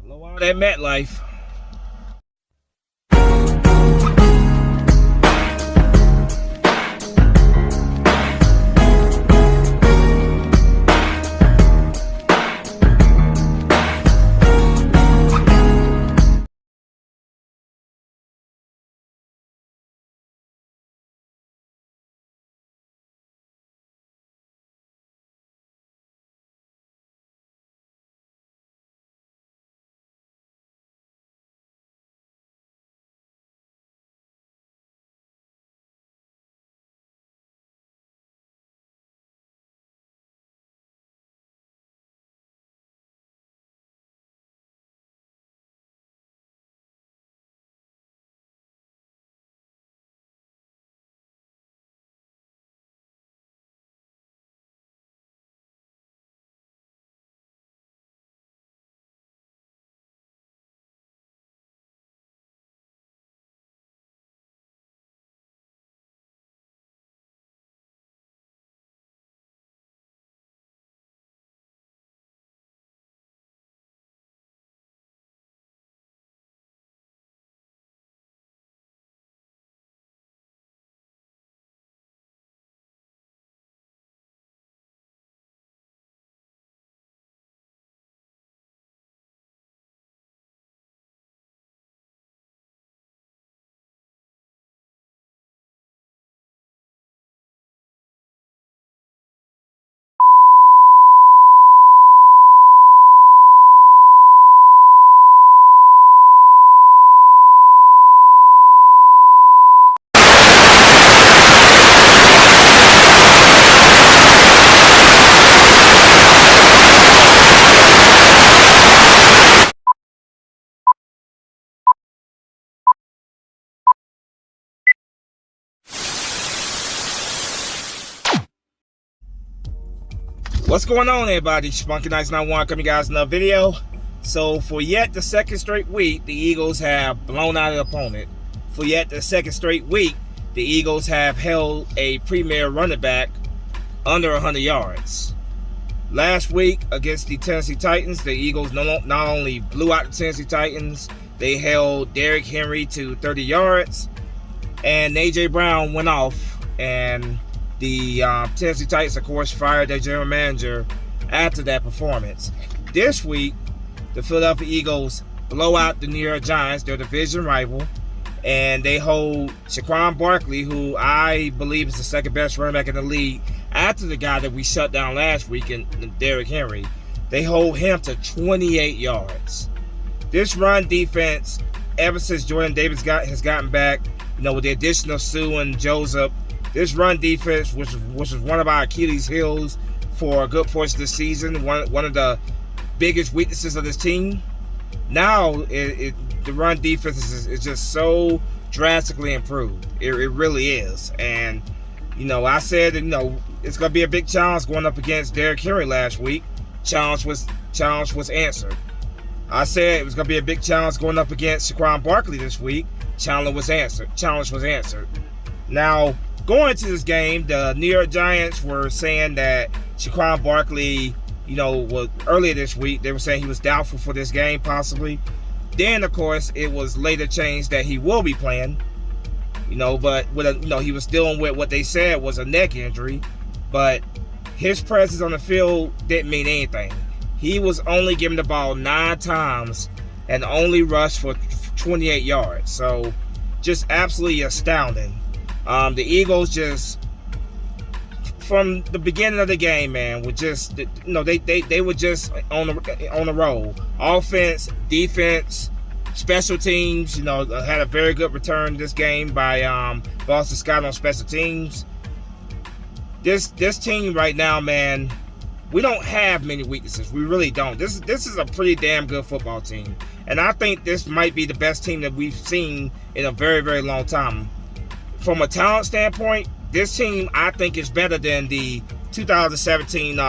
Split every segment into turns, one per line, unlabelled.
Blowout at Metlife. What's going on, everybody? Spunky Nights 91 coming, guys, another video. So for yet the second straight week, the Eagles have blown out an opponent. For yet the second straight week, the Eagles have held a premier running back under 100 yards. Last week against the Tennessee Titans, the Eagles not only blew out the Tennessee Titans, they held Derrick Henry to 30 yards, and A.J. Brown went off, and the Tennessee Titans, of course, fired their general manager after that performance. This week, the Philadelphia Eagles blow out the New York Giants, their division rival, and they hold Saquon Barkley, who I believe is the second best running back in the league after the guy that we shut down last week, in Derrick Henry. They hold him to 28 yards. This run defense, ever since Jordan Davis has gotten back, with the addition of Sue and Joseph, this run defense, which was one of our Achilles' heels for a good portion of the season, one of the biggest weaknesses of this team. Now, the run defense is just so drastically improved. It really is. And, I said that, it's going to be a big challenge going up against Derrick Henry last week. Challenge was answered. I said it was going to be a big challenge going up against Saquon Barkley this week. Challenge was answered. Now, going into this game, the New York Giants were saying that Saquon Barkley, was earlier this week, they were saying he was doubtful for this game, possibly. Then, of course, it was later changed that he will be playing, but he was dealing with what they said was a neck injury. But his presence on the field didn't mean anything. He was only given the ball 9 times and only rushed for 28 yards. So, just absolutely astounding. The Eagles just, from the beginning of the game, man, were just, they were just on the roll. Offense, defense, special teams, had a very good return this game by Boston Scott on special teams. This team right now, man, we don't have many weaknesses. We really don't. This is a pretty damn good football team. And I think this might be the best team that we've seen in a very, very long time. From a talent standpoint, this team, I think, is better than the 2017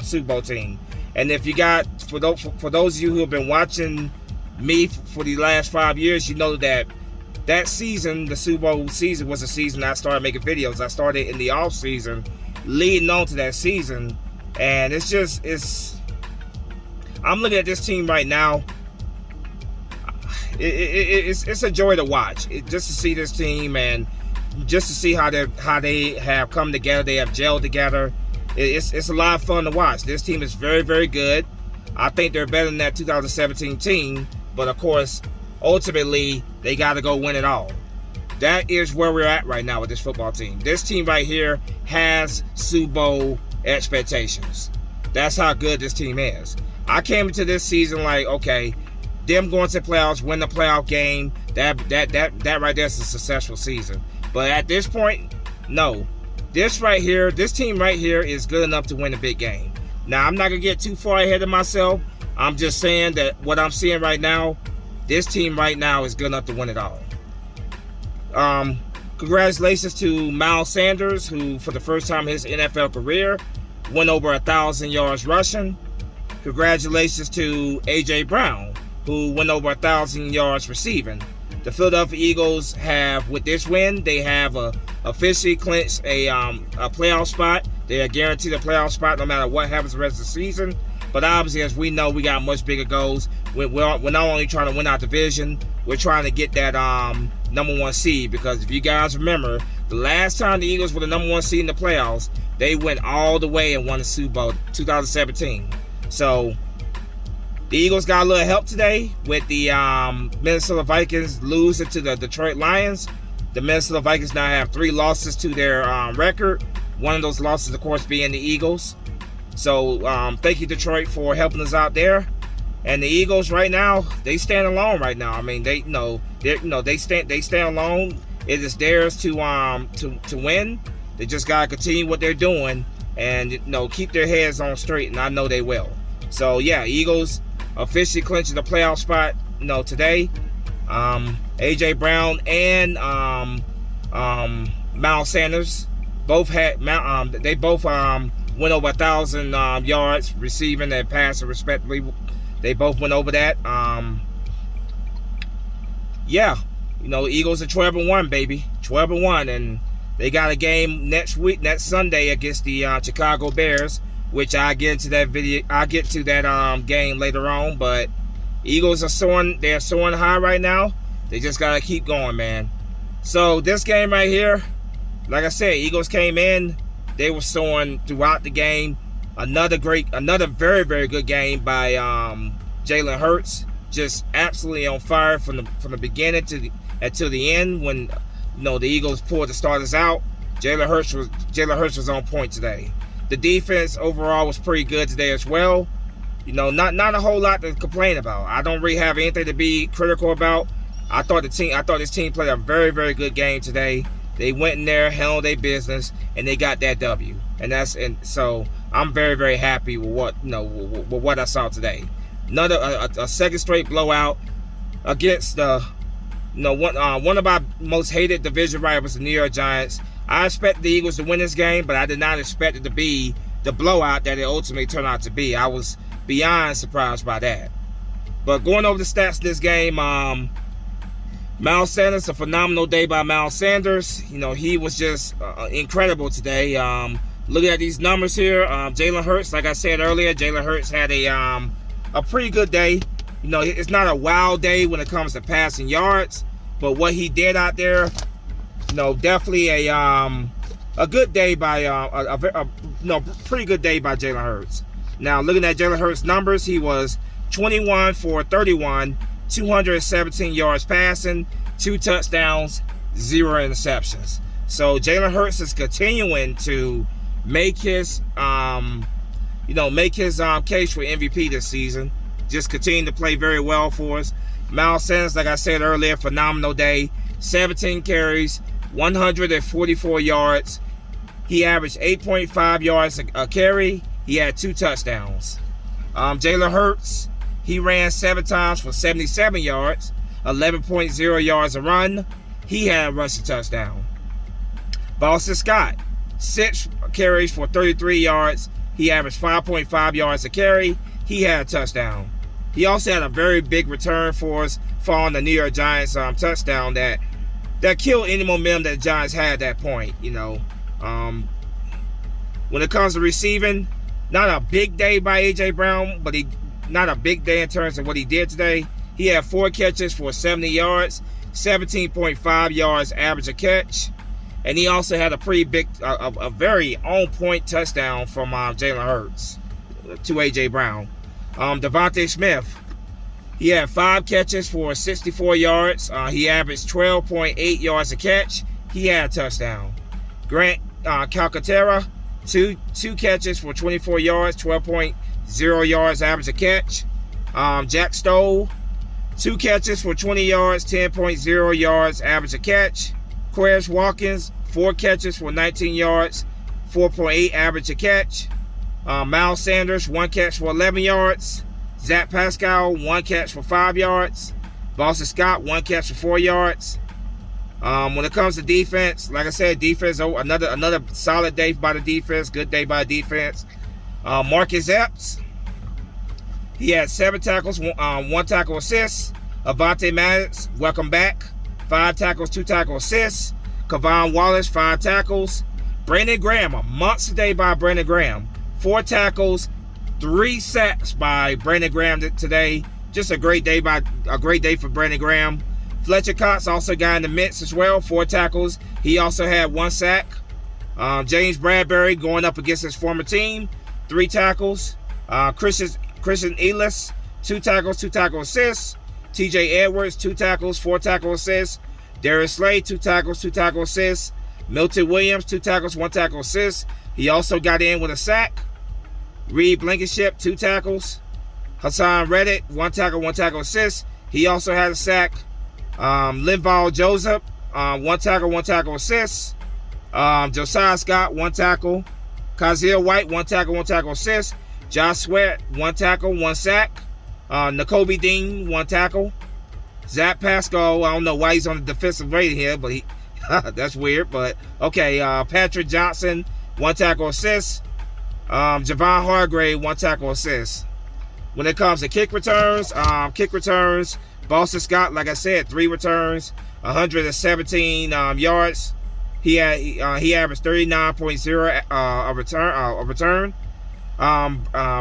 Super Bowl team. And if you got, for those of you who have been watching me for the last 5 years, you know that season, the Super Bowl season, was a season I started making videos. I started in the off season, leading on to that season, and I'm looking at this team right now. it's a joy to watch. Just to see this team and just to see how they have come together. They have gelled together. It's a lot of fun to watch. This team is very, very good. I think they're better than that 2017 team. But of course, ultimately, they got to go win it all. That is where we're at right now with this football team. This team right here has Super Bowl expectations. That's how good this team is. I came into this season like, okay, them going to the playoffs, win the playoff game, that right there is a successful season. But at this point, no. This team right here is good enough to win a big game. Now, I'm not going to get too far ahead of myself. I'm just saying that what I'm seeing right now, this team right now is good enough to win it all. Congratulations to Miles Sanders, who for the first time in his NFL career went over 1,000 yards rushing. Congratulations to A.J. Brown, who went over 1,000 yards receiving. The Philadelphia Eagles have, with this win, they have officially clinched a playoff spot. They are guaranteed a playoff spot no matter what happens the rest of the season. But obviously, as we know, we got much bigger goals. We're not only trying to win our division, we're trying to get that number 1 seed. Because if you guys remember, the last time the Eagles were the number 1 seed in the playoffs, they went all the way and won the Super Bowl 2017. So the Eagles got a little help today with the Minnesota Vikings losing to the Detroit Lions. The Minnesota Vikings now have 3 losses to their record. One of those losses, of course, being the Eagles. So thank you, Detroit, for helping us out there. And the Eagles right now, they stand alone right now. I mean, they stand alone. It is theirs to win. They just gotta continue what they're doing and keep their heads on straight, and I know they will. So yeah, Eagles officially clinching the playoff spot, today. A.J. Brown and Miles Sanders both had they both went over 1,000 yards receiving and passing respectively. They both went over that. Yeah, Eagles are 12-1, baby, 12-1, and they got a game next Sunday against the Chicago Bears, which I'll get into that video. I'll get to that game later on. But Eagles are soaring. They're soaring high right now. They just gotta keep going, man. So this game right here, like I said, Eagles came in. They were soaring throughout the game. Another very, very good game by Jalen Hurts. Just absolutely on fire from the beginning until the end. When the Eagles pulled the starters out, Jalen Hurts was on point today. The defense overall was pretty good today as well. Not a whole lot to complain about. I don't really have anything to be critical about. I thought this team played a very, very good game today. They went in there, handled their business, and they got that W. And so I'm very, very happy with what I saw today. A second straight blowout against one of our most hated division rivals, the New York Giants. I expected the Eagles to win this game, but I did not expect it to be the blowout that it ultimately turned out to be. I was beyond surprised by that. But going over the stats of this game, Miles Sanders, a phenomenal day by Miles Sanders. He was just incredible today. Looking at these numbers here, Jalen Hurts, like I said earlier, Jalen Hurts had a pretty good day. It's not a wild day when it comes to passing yards, but what he did out there, definitely a good day by pretty good day by Jalen Hurts. Now looking at Jalen Hurts' numbers, he was 21 for 31, 217 yards passing, 2 touchdowns, 0 interceptions. So Jalen Hurts is continuing to make his case for MVP this season. Just continue to play very well for us. Miles Sanders, like I said earlier, phenomenal day. 17 carries, 144 yards. He averaged 8.5 yards a carry. He had 2 touchdowns. Jalen Hurts, he ran 7 times for 77 yards, 11.0 yards a run. He had a rushing touchdown. Boston Scott, 6 carries for 33 yards. He averaged 5.5 yards a carry. He had a touchdown. He also had a very big return for us following the New York Giants touchdown that killed any momentum that the Giants had at that point. When it comes to receiving, not a big day by A.J. Brown, but not a big day in terms of what he did today. He had 4 catches for 70 yards, 17.5 yards average a catch. And he also had a pretty big, a very on-point touchdown from Jalen Hurts to A.J. Brown. Devontae Smith, he had 5 catches for 64 yards. He averaged 12.8 yards a catch. He had a touchdown. Grant Calcaterra, two catches for 24 yards, 12.0 yards average a catch. Jack Stoll, 2 catches for 20 yards, 10.0 yards average a catch. Quez Watkins, 4 catches for 19 yards, 4.8 average a catch. Miles Sanders, 1 catch for 11 yards. Zach Pascal, 1 catch for 5 yards. Boston Scott, 1 catch for 4 yards. When it comes to defense, like I said, defense, another solid day by the defense, good day by the defense. Marcus Epps, he had 7 tackles, 1 tackle assist. Avonte Maddox, welcome back, 5 tackles, 2 tackle assists. Kavon Wallace, 5 tackles. Brandon Graham, a monster day by Brandon Graham, 4 tackles, 3 sacks by Brandon Graham today. Just a great day for Brandon Graham. Fletcher Cox also got in the mix as well, 4 tackles. He also had 1 sack. James Bradbury going up against his former team, 3 tackles. Christian Elis, 2 tackles, 2 tackle assists. TJ Edwards, 2 tackles, 4 tackle assists. Darius Slade, 2 tackles, 2 tackle assists. Milton Williams, 2 tackles, 1 tackle assist. He also got in with a sack. Reed Blankenship, 2 tackles. Hassan Reddick, 1 tackle, 1 tackle assist. He also had a sack. Linval Joseph, 1 tackle, 1 tackle assist. Josiah Scott, 1 tackle. Kazir White, 1 tackle, 1 tackle assist. Josh Sweat, 1 tackle, 1 sack. Nakobe Dean, 1 tackle. Zach Pascal, I don't know why he's on the defensive rating here, but he that's weird, but okay. Patrick Johnson, 1 tackle assist. Javon Hargrave, 1 tackle assist. When it comes to kick returns, Boston Scott, like I said, 3 returns, 117 yards. He averaged 39.0 a return.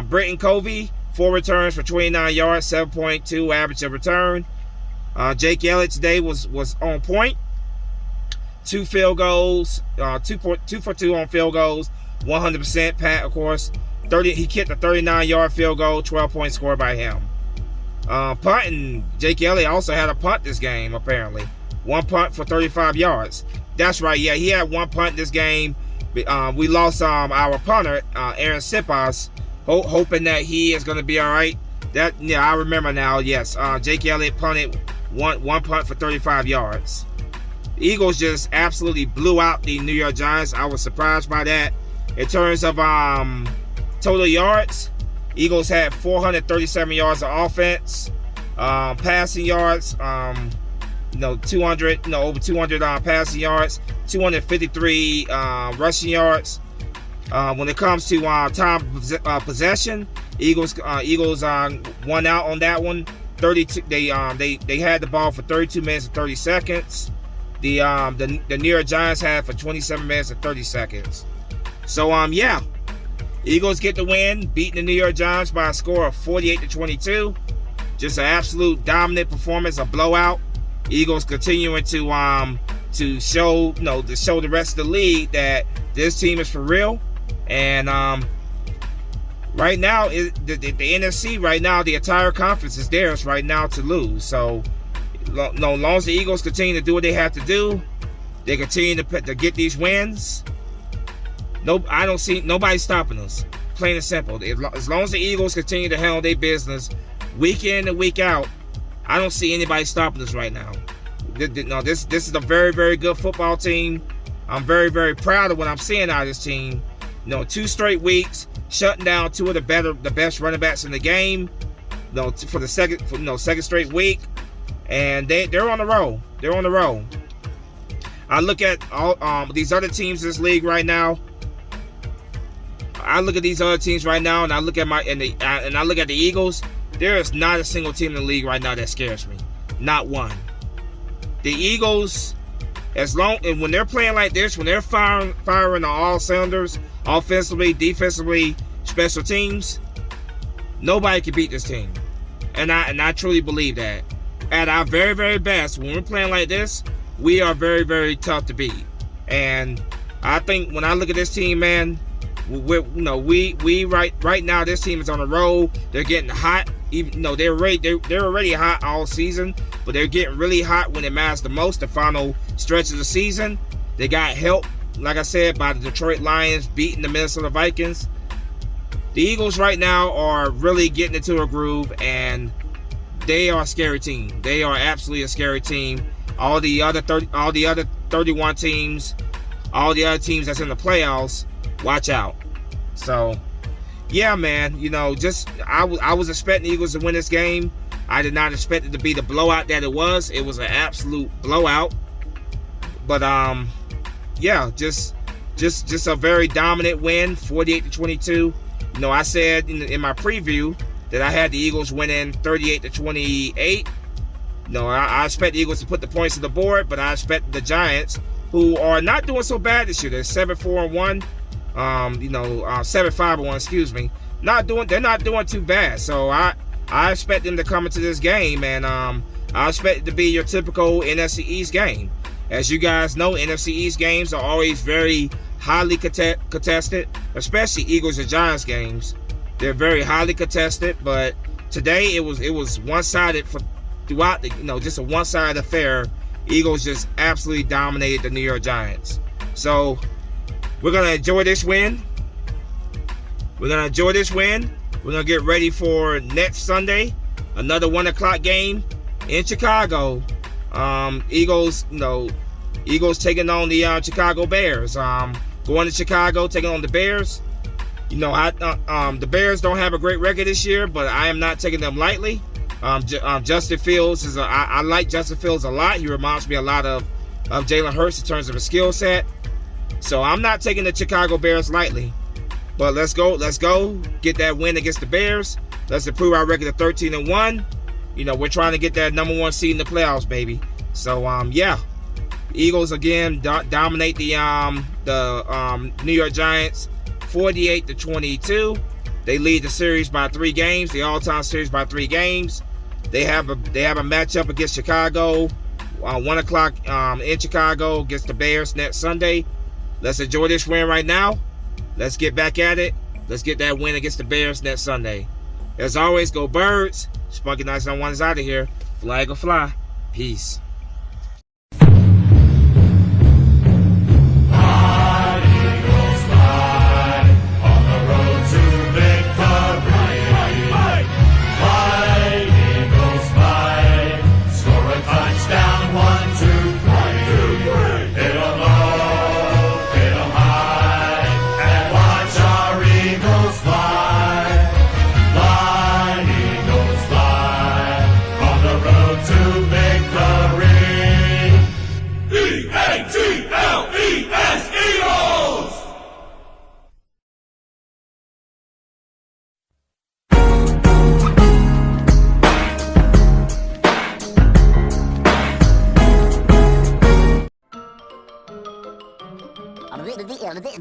Britton Covey, 4 returns for 29 yards, 7.2 average of return. Jake Elliott today was on point. 2 field goals, 2 for 2 on field goals, 100%. Pat, of course, he kicked a 39-yard field goal, 12-point score by him. Punting, Jake Elliott also had a punt this game, apparently. 1 punt for 35 yards. That's right, yeah, he had 1 punt this game. We lost our punter, Aaron Sipas, hoping that he is going to be all right. I remember now, yes. Jake Elliott punted one punt for 35 yards. The Eagles just absolutely blew out the New York Giants. I was surprised by that. In terms of total yards, Eagles had 437 yards of offense. Passing yards, over 200 passing yards, 253 rushing yards. When it comes to time possession, Eagles won out on that one. 32. They had the ball for 32 minutes and 30 seconds. The New York Giants had for 27 minutes and 30 seconds. So yeah, Eagles get the win, beating the New York Giants by a score of 48-22. Just an absolute dominant performance, a blowout. Eagles continuing to show the rest of the league that this team is for real. And right now, the NFC right now, the entire conference is theirs right now to lose. So, long as the Eagles continue to do what they have to do, they continue to get these wins. I don't see nobody stopping us. Plain and simple. As long as the Eagles continue to handle their business week in and week out, I don't see anybody stopping us right now. This is a very, very good football team. I'm very, very proud of what I'm seeing out of this team. 2 straight weeks, shutting down 2 of the best running backs in the game. For the second straight week, and they're on the roll. They're on the roll. I look at all these other teams in this league right now. I look at these other teams right now, and I look at I look at the Eagles. There is not a single team in the league right now that scares me. Not one. The Eagles, when they're playing like this, when they're firing on all cylinders, offensively, defensively, special teams, nobody can beat this team. And I truly believe that. At our very, very best, when we're playing like this, we are very, very tough to beat. And I think when I look at this team, man, we right now, this team is on a roll. They're getting hot. Even they're already hot all season, but they're getting really hot when it matters the most. The final stretch of the season, they got help, like I said, by the Detroit Lions beating the Minnesota Vikings. The Eagles right now are really getting into a groove, and they are a scary team. They are absolutely a scary team. All the other 31 teams, all the other teams that's in the playoffs, watch out. So, yeah, man, I was expecting the Eagles to win this game. I did not expect it to be the blowout that it was. It was an absolute blowout. But yeah, just a very dominant win, 48-22. I said in my preview that I had the Eagles winning 38-28. I expect the Eagles to put the points on the board, but I expect the Giants, who are not doing so bad this year. They're 7-4-1. 7-5-1, excuse me. They're not doing too bad. So I expect them to come into this game, and I expect it to be your typical NFC East game. As you guys know, NFC East games are always very highly contested, especially Eagles and Giants games. They're very highly contested, but today it was one-sided throughout the, just a one-sided affair. Eagles just absolutely dominated the New York Giants. So we're going to enjoy this win. We're going to get ready for next Sunday, another 1 o'clock game in Chicago. Eagles taking on the Chicago Bears. Going to Chicago, taking on the Bears. The Bears don't have a great record this year, but I am not taking them lightly. Justin Fields I like Justin Fields a lot. He reminds me a lot of Jalen Hurts in terms of his skill set. So I'm not taking the Chicago Bears lightly. But let's go get that win against the Bears. Let's improve our record to 13-1. We're trying to get that number 1 seed in the playoffs, baby. So yeah, Eagles again dominate the New York Giants 48-22. They lead the series by 3 games, the all-time series by 3 games. They have a matchup against Chicago, 1 o'clock in Chicago against the Bears next Sunday. Let's enjoy this win right now. Let's get back at it. Let's get that win against the Bears next Sunday. As always, go Birds. Spunky Nice on One is out of here. Flag or fly. Peace.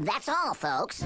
That's all, folks.